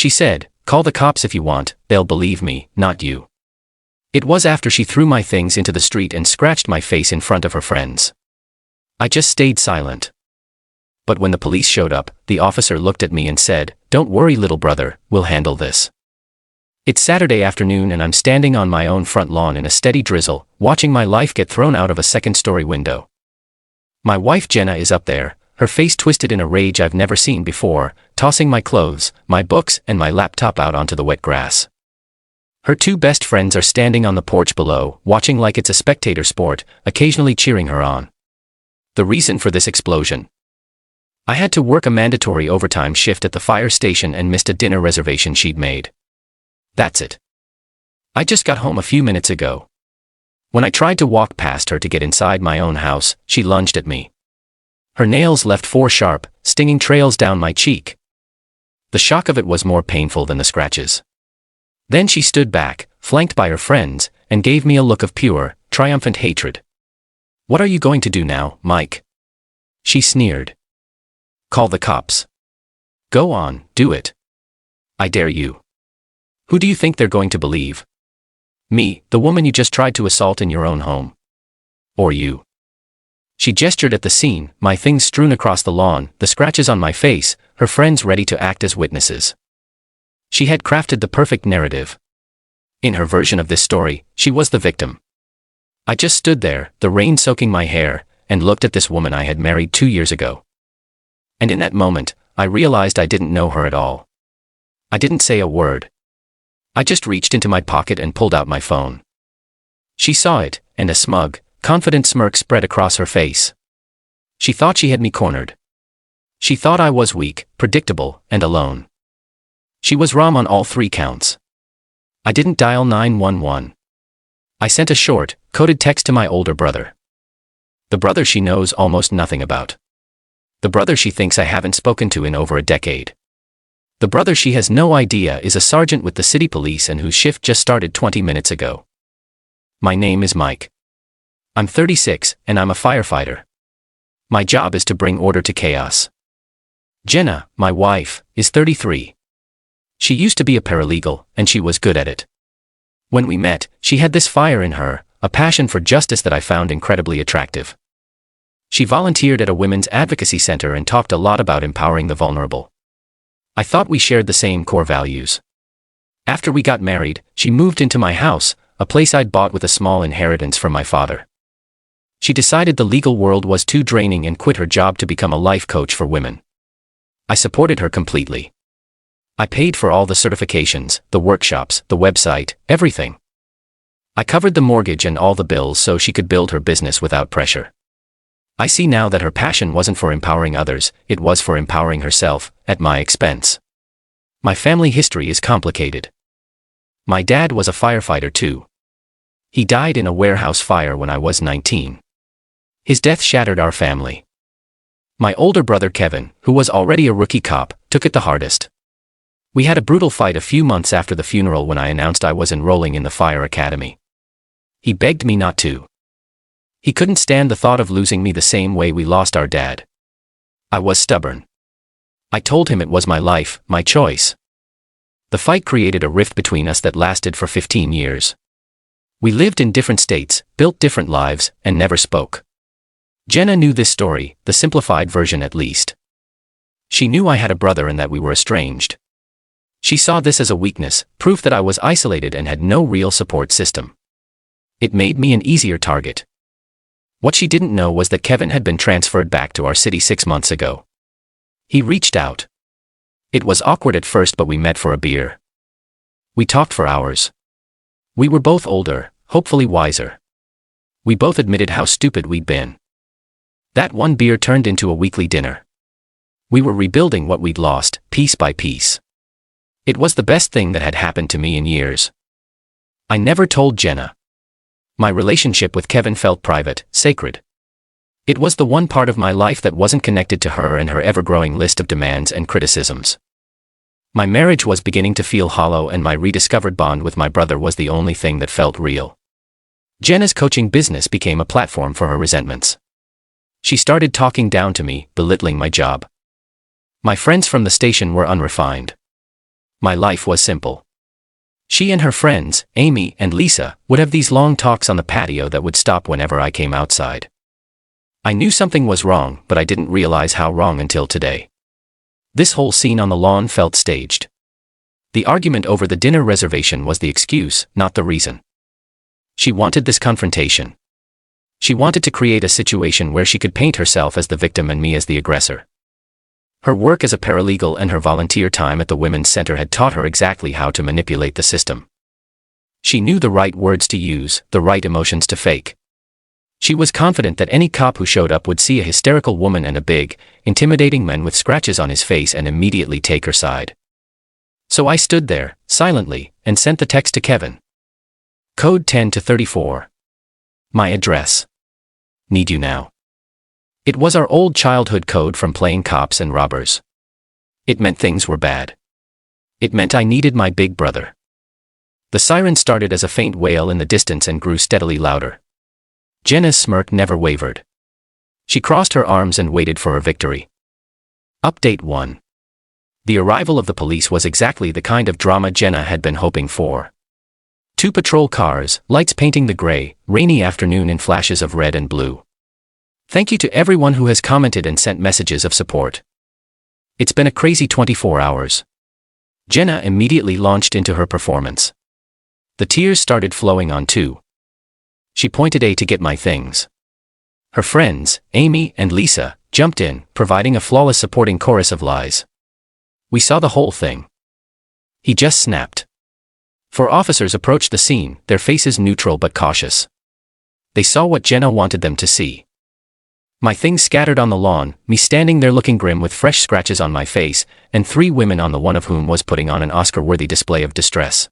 She said, "Call the cops if you want, they'll believe me, not you." It was after she threw my things into the street and scratched my face in front of her friends. I just stayed silent. But when the police showed up, the officer looked at me and said, "Don't worry, little brother, we'll handle this." It's Saturday afternoon and I'm standing on my own front lawn in a steady drizzle, watching my life get thrown out of a second-story window. My wife Jenna is up there, her face twisted in a rage I've never seen before, tossing my clothes, my books, and my laptop out onto the wet grass. Her two best friends are standing on the porch below, watching like it's a spectator sport, occasionally cheering her on. The reason for this explosion: I had to work a mandatory overtime shift at the fire station and missed a dinner reservation she'd made. That's it. I just got home a few minutes ago. When I tried to walk past her to get inside my own house, she lunged at me. Her nails left 4 sharp, stinging trails down my cheek. The shock of it was more painful than the scratches. Then she stood back, flanked by her friends, and gave me a look of pure, triumphant hatred. "What are you going to do now, Mike?" she sneered. "Call the cops." "Go on, do it. I dare you. Who do you think they're going to believe? Me, the woman you just tried to assault in your own home? Or you?" She gestured at the scene, my things strewn across the lawn, the scratches on my face, her friends ready to act as witnesses. She had crafted the perfect narrative. In her version of this story, she was the victim. I just stood there, the rain soaking my hair, and looked at this woman I had married 2 years ago. And in that moment, I realized I didn't know her at all. I didn't say a word. I just reached into my pocket and pulled out my phone. She saw it, and a smug, confident smirk spread across her face. She thought she had me cornered. She thought I was weak, predictable, and alone. She was wrong on all 3 counts. I didn't dial 911. I sent a short, coded text to my older brother. The brother she knows almost nothing about. The brother she thinks I haven't spoken to in over a decade. The brother she has no idea is a sergeant with the city police and whose shift just started 20 minutes ago. My name is Mike. I'm 36, and I'm a firefighter. My job is to bring order to chaos. Jenna, my wife, is 33. She used to be a paralegal, and she was good at it. When we met, she had this fire in her, a passion for justice that I found incredibly attractive. She volunteered at a women's advocacy center and talked a lot about empowering the vulnerable. I thought we shared the same core values. After we got married, she moved into my house, a place I'd bought with a small inheritance from my father. She decided the legal world was too draining and quit her job to become a life coach for women. I supported her completely. I paid for all the certifications, the workshops, the website, everything. I covered the mortgage and all the bills so she could build her business without pressure. I see now that her passion wasn't for empowering others, it was for empowering herself, at my expense. My family history is complicated. My dad was a firefighter too. He died in a warehouse fire when I was 19. His death shattered our family. My older brother Kevin, who was already a rookie cop, took it the hardest. We had a brutal fight a few months after the funeral when I announced I was enrolling in the fire academy. He begged me not to. He couldn't stand the thought of losing me the same way we lost our dad. I was stubborn. I told him it was my life, my choice. The fight created a rift between us that lasted for 15 years. We lived in different states, built different lives, and never spoke. Jenna knew this story, the simplified version at least. She knew I had a brother and that we were estranged. She saw this as a weakness, proof that I was isolated and had no real support system. It made me an easier target. What she didn't know was that Kevin had been transferred back to our city 6 months ago. He reached out. It was awkward at first, but we met for a beer. We talked for hours. We were both older, hopefully wiser. We both admitted how stupid we'd been. That one beer turned into a weekly dinner. We were rebuilding what we'd lost, piece by piece. It was the best thing that had happened to me in years. I never told Jenna. My relationship with Kevin felt private, sacred. It was the one part of my life that wasn't connected to her and her ever-growing list of demands and criticisms. My marriage was beginning to feel hollow, and my rediscovered bond with my brother was the only thing that felt real. Jenna's coaching business became a platform for her resentments. She started talking down to me, belittling my job. My friends from the station were unrefined. My life was simple. She and her friends, Amy and Lisa, would have these long talks on the patio that would stop whenever I came outside. I knew something was wrong, but I didn't realize how wrong until today. This whole scene on the lawn felt staged. The argument over the dinner reservation was the excuse, not the reason. She wanted this confrontation. She wanted to create a situation where she could paint herself as the victim and me as the aggressor. Her work as a paralegal and her volunteer time at the Women's Center had taught her exactly how to manipulate the system. She knew the right words to use, the right emotions to fake. She was confident that any cop who showed up would see a hysterical woman and a big, intimidating man with scratches on his face and immediately take her side. So I stood there, silently, and sent the text to Kevin. Code 10 to 34. My address. Need you now. It was our old childhood code from playing cops and robbers. It meant things were bad. It meant I needed my big brother. The siren started as a faint wail in the distance and grew steadily louder. Jenna's smirk never wavered. She crossed her arms and waited for her victory. Update 1. The arrival of the police was exactly the kind of drama Jenna had been hoping for. 2 patrol cars, lights painting the gray, rainy afternoon in flashes of red and blue. Thank you to everyone who has commented and sent messages of support. It's been a crazy 24 hours. Jenna immediately launched into her performance. The tears started flowing on too. She pointed to get my things. Her friends, Amy and Lisa, jumped in, providing a flawless supporting chorus of lies. We saw the whole thing. He just snapped. 4 officers approached the scene, their faces neutral but cautious. They saw what Jenna wanted them to see. My things scattered on the lawn, me standing there looking grim with fresh scratches on my face, and 3 women on the one of whom was putting on an Oscar-worthy display of distress.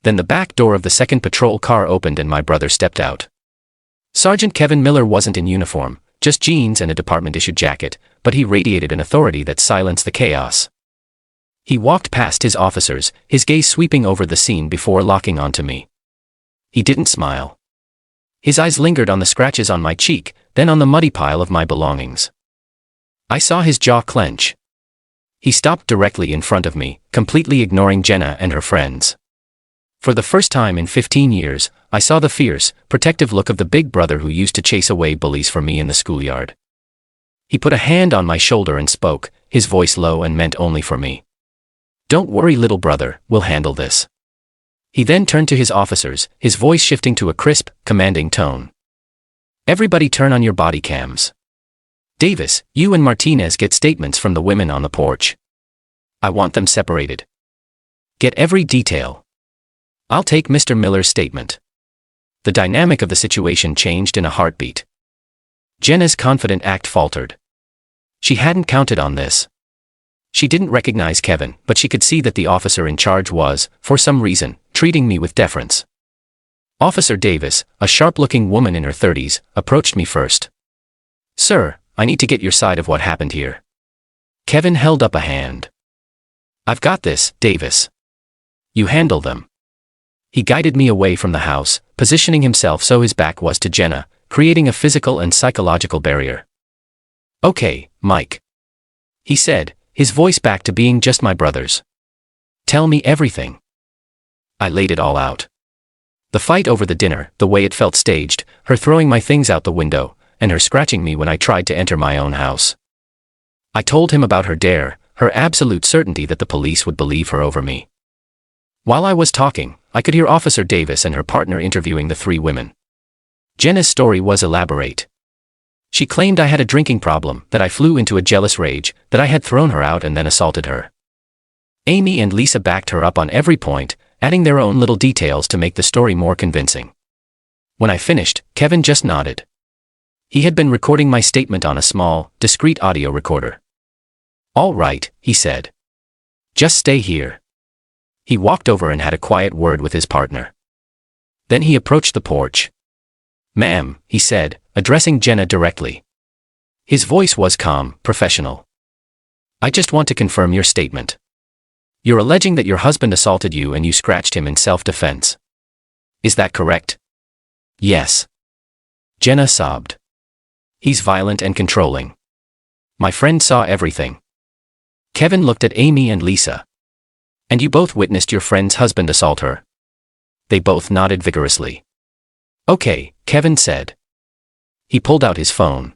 Then the back door of the second patrol car opened and my brother stepped out. Sergeant Kevin Miller wasn't in uniform, just jeans and a department-issued jacket, but he radiated an authority that silenced the chaos. He walked past his officers, his gaze sweeping over the scene before locking onto me. He didn't smile. His eyes lingered on the scratches on my cheek, then on the muddy pile of my belongings. I saw his jaw clench. He stopped directly in front of me, completely ignoring Jenna and her friends. For the first time in 15 years, I saw the fierce, protective look of the big brother who used to chase away bullies for me in the schoolyard. He put a hand on my shoulder and spoke, his voice low and meant only for me. Don't worry, little brother, we'll handle this. He then turned to his officers, his voice shifting to a crisp, commanding tone. Everybody turn on your body cams. Davis, you and Martinez get statements from the women on the porch. I want them separated. Get every detail. I'll take Mr. Miller's statement. The dynamic of the situation changed in a heartbeat. Jenna's confident act faltered. She hadn't counted on this. She didn't recognize Kevin, but she could see that the officer in charge was, for some reason, treating me with deference. Officer Davis, a sharp-looking woman in her 30s, approached me first. Sir, I need to get your side of what happened here. Kevin held up a hand. I've got this, Davis. You handle them. He guided me away from the house, positioning himself so his back was to Jenna, creating a physical and psychological barrier. Okay, Mike. He said, his voice back to being just my brother's. Tell me everything. I laid it all out. The fight over the dinner, the way it felt staged, her throwing my things out the window, and her scratching me when I tried to enter my own house. I told him about her dare, her absolute certainty that the police would believe her over me. While I was talking, I could hear Officer Davis and her partner interviewing the 3 women. Jenna's story was elaborate. She claimed I had a drinking problem, that I flew into a jealous rage, that I had thrown her out and then assaulted her. Amy and Lisa backed her up on every point, adding their own little details to make the story more convincing. When I finished, Kevin just nodded. He had been recording my statement on a small, discreet audio recorder. All right, he said. Just stay here. He walked over and had a quiet word with his partner. Then he approached the porch. Ma'am, he said, addressing Jenna directly. His voice was calm, professional. I just want to confirm your statement. You're alleging that your husband assaulted you and you scratched him in self-defense. Is that correct? Yes. Jenna sobbed. He's violent and controlling. My friend saw everything. Kevin looked at Amy and Lisa. And you both witnessed your friend's husband assault her? They both nodded vigorously. Okay, Kevin said. He pulled out his phone.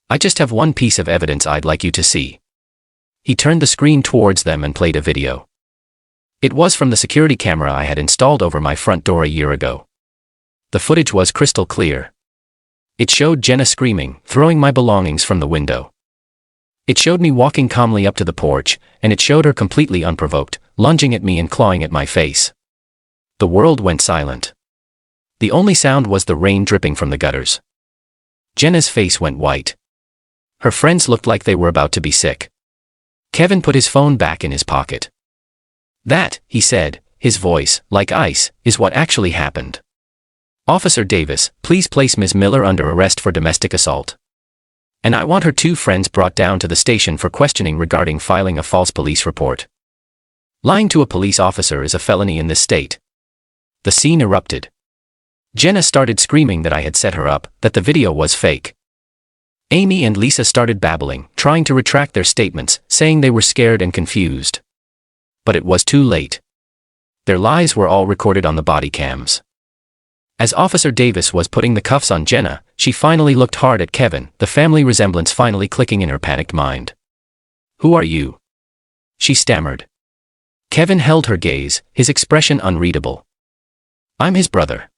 I just have one piece of evidence I'd like you to see. He turned the screen towards them and played a video. It was from the security camera I had installed over my front door a year ago. The footage was crystal clear. It showed Jenna screaming, throwing my belongings from the window. It showed me walking calmly up to the porch, and it showed her completely unprovoked, lunging at me and clawing at my face. The world went silent. The only sound was the rain dripping from the gutters. Jenna's face went white. Her friends looked like they were about to be sick. Kevin put his phone back in his pocket. That, he said, his voice, like ice, is what actually happened. Officer Davis, please place Ms. Miller under arrest for domestic assault. And I want her 2 friends brought down to the station for questioning regarding filing a false police report. Lying to a police officer is a felony in this state. The scene erupted. Jenna started screaming that I had set her up, that the video was fake. Amy and Lisa started babbling, trying to retract their statements, saying they were scared and confused. But it was too late. Their lies were all recorded on the body cams. As Officer Davis was putting the cuffs on Jenna, she finally looked hard at Kevin, the family resemblance finally clicking in her panicked mind. Who are you? She stammered. Kevin held her gaze, his expression unreadable. I'm his brother.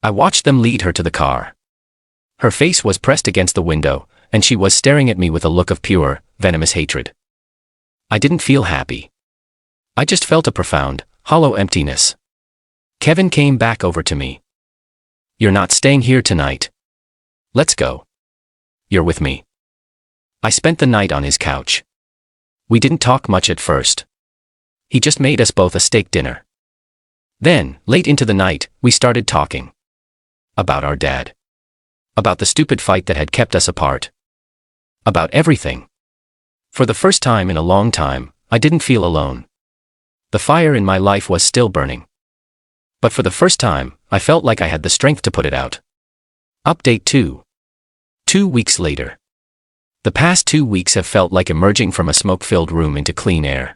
I watched them lead her to the car. Her face was pressed against the window, and she was staring at me with a look of pure, venomous hatred. I didn't feel happy. I just felt a profound, hollow emptiness. Kevin came back over to me. You're not staying here tonight. Let's go. You're with me. I spent the night on his couch. We didn't talk much at first. He just made us both a steak dinner. Then, late into the night, we started talking. About our dad. About the stupid fight that had kept us apart. About everything. For the first time in a long time, I didn't feel alone. The fire in my life was still burning. But for the first time, I felt like I had the strength to put it out. Update 2. 2 weeks later. The past 2 weeks have felt like emerging from a smoke-filled room into clean air.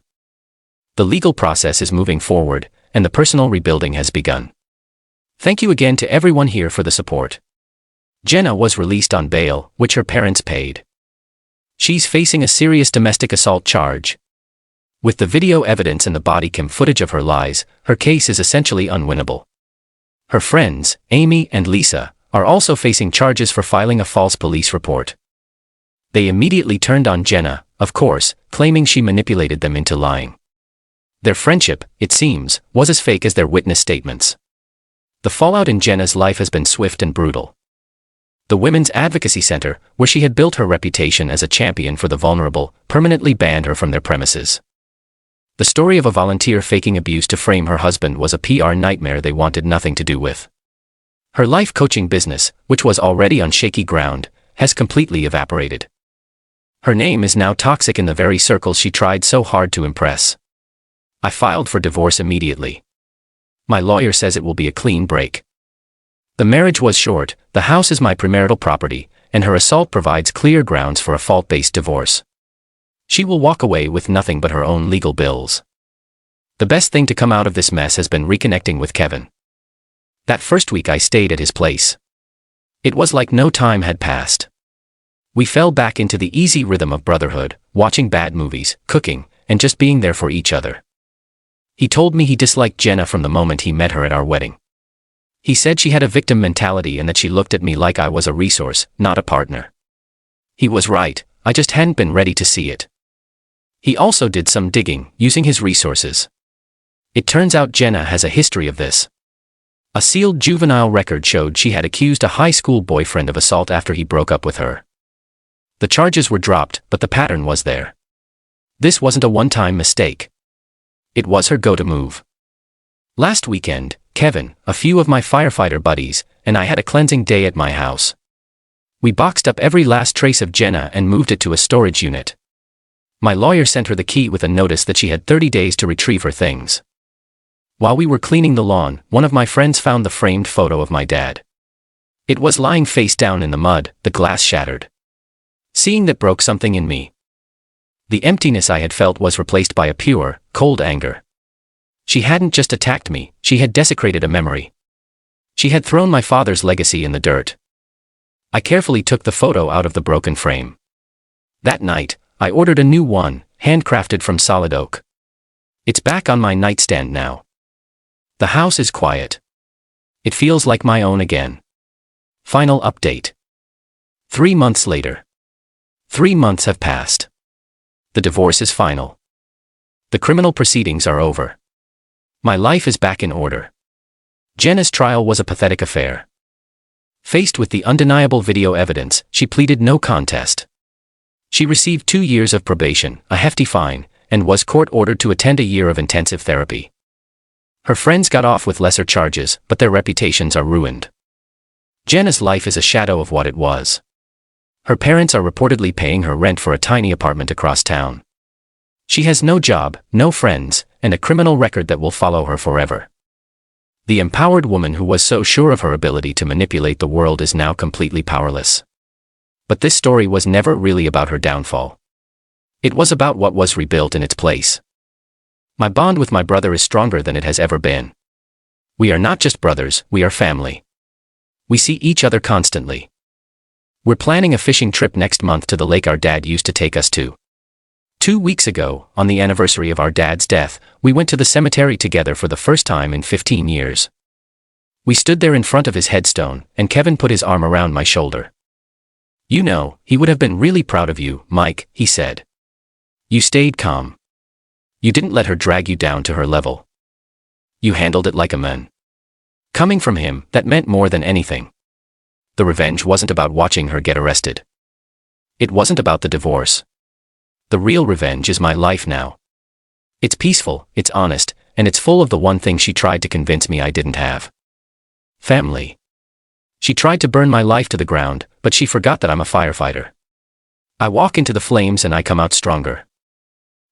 The legal process is moving forward, and the personal rebuilding has begun. Thank you again to everyone here for the support. Jenna was released on bail, which her parents paid. She's facing a serious domestic assault charge. With the video evidence and the body cam footage of her lies, her case is essentially unwinnable. Her friends, Amy and Lisa, are also facing charges for filing a false police report. They immediately turned on Jenna, of course, claiming she manipulated them into lying. Their friendship, it seems, was as fake as their witness statements. The fallout in Jenna's life has been swift and brutal. The Women's Advocacy Center, where she had built her reputation as a champion for the vulnerable, permanently banned her from their premises. The story of a volunteer faking abuse to frame her husband was a PR nightmare they wanted nothing to do with. Her life coaching business, which was already on shaky ground, has completely evaporated. Her name is now toxic in the very circles she tried so hard to impress. I filed for divorce immediately. My lawyer says it will be a clean break. The marriage was short, the house is my premarital property, and her assault provides clear grounds for a fault-based divorce. She will walk away with nothing but her own legal bills. The best thing to come out of this mess has been reconnecting with Kevin. That first week I stayed at his place. It was like no time had passed. We fell back into the easy rhythm of brotherhood, watching bad movies, cooking, and just being there for each other. He told me he disliked Jenna from the moment he met her at our wedding. He said she had a victim mentality and that she looked at me like I was a resource, not a partner. He was right, I just hadn't been ready to see it. He also did some digging, using his resources. It turns out Jenna has a history of this. A sealed juvenile record showed she had accused a high school boyfriend of assault after he broke up with her. The charges were dropped, but the pattern was there. This wasn't a one-time mistake. It was her go-to move. Last weekend, Kevin, a few of my firefighter buddies, and I had a cleansing day at my house. We boxed up every last trace of Jenna and moved it to a storage unit. My lawyer sent her the key with a notice that she had 30 days to retrieve her things. While we were cleaning the lawn, one of my friends found the framed photo of my dad. It was lying face down in the mud, the glass shattered. Seeing that broke something in me. The emptiness I had felt was replaced by a pure, cold anger. She hadn't just attacked me, she had desecrated a memory. She had thrown my father's legacy in the dirt. I carefully took the photo out of the broken frame. That night, I ordered a new one, handcrafted from solid oak. It's back on my nightstand now. The house is quiet. It feels like my own again. Final update. 3 months later. 3 months have passed. The divorce is final. The criminal proceedings are over. My life is back in order. Jenna's trial was a pathetic affair. Faced with the undeniable video evidence, she pleaded no contest. She received 2 years of probation, a hefty fine, and was court-ordered to attend a year of intensive therapy. Her friends got off with lesser charges, but their reputations are ruined. Jenna's life is a shadow of what it was. Her parents are reportedly paying her rent for a tiny apartment across town. She has no job, no friends, and a criminal record that will follow her forever. The empowered woman who was so sure of her ability to manipulate the world is now completely powerless. But this story was never really about her downfall. It was about what was rebuilt in its place. My bond with my brother is stronger than it has ever been. We are not just brothers, we are family. We see each other constantly. We're planning a fishing trip next month to the lake our dad used to take us to. 2 weeks ago, on the anniversary of our dad's death, we went to the cemetery together for the first time in 15 years. We stood there in front of his headstone, and Kevin put his arm around my shoulder. "You know, he would have been really proud of you, Mike," he said. "You stayed calm. You didn't let her drag you down to her level. You handled it like a man." Coming from him, that meant more than anything. The revenge wasn't about watching her get arrested. It wasn't about the divorce. The real revenge is my life now. It's peaceful, it's honest, and it's full of the one thing she tried to convince me I didn't have. Family. She tried to burn my life to the ground, but she forgot that I'm a firefighter. I walk into the flames and I come out stronger.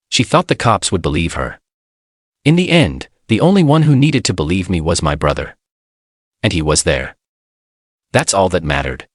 She thought the cops would believe her. In the end, the only one who needed to believe me was my brother. And he was there. That's all that mattered.